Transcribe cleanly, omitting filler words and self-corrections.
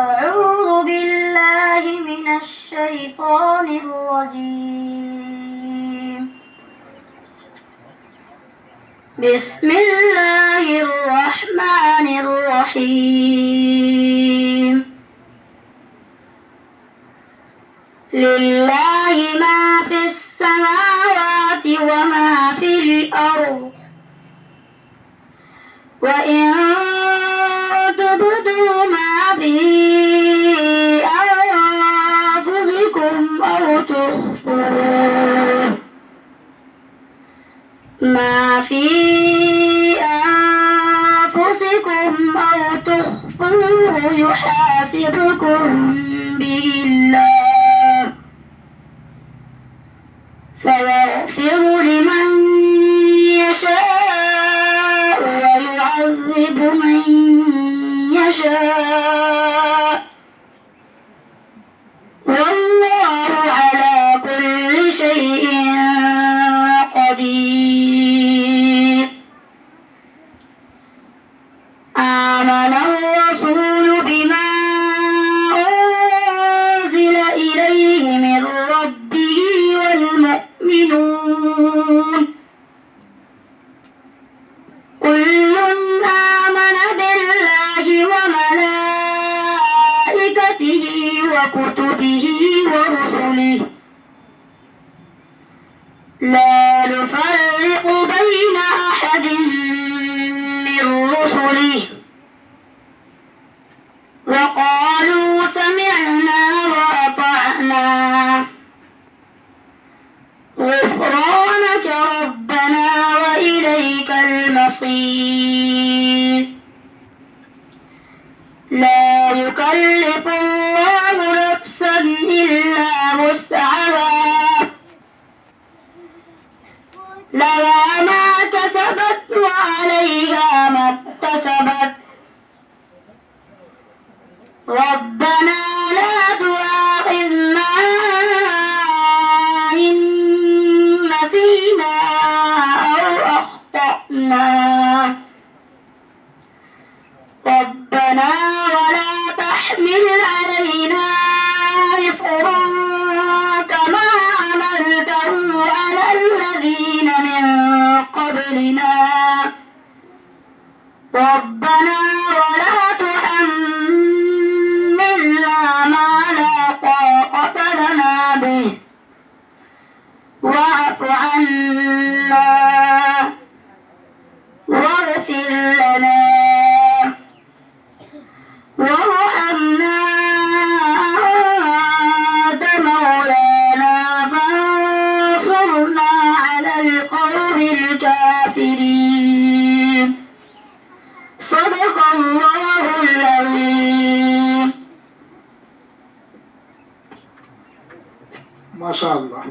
أعوذ بالله من الشيطان الرجيم. بسم الله الرحمن الرحيم. لله ما في السماوات وما في الأرض، وإن تبدوا ما في أنفسكم أو تخفوه ما في أنفسكم أو تخفوه يحاسبكم به الله، فيغفر لمن يشاء ويعذب من يشاء، والله على كل شيء قدير. آمن الرسول بما أنزل إليه من ربه والمؤمنون كل آمن بالله وملائكته وكتبه ورسله لا نفرق بين أحد من رسله، وقالوا سمعنا وأطعنا غفرانك ربنا وإليك المصير. لا يكلف الله نفسا إلا وسعها، لها ما كسبت وعليها ما اكتسبت، ربنا لا تؤاخذنا إن نسينا أو أخطأنا، ربنا ولا تحمل علينا إصرا كما حملته على الذين من قبلنا، ربنا ولا تحملنا ما لا طاقة لنا به، واعف عنا واغفر لنا وارحمنا أنت مولانا فانصرنا على القوم الكافرين. صدق الله العظيم. ما شاء الله.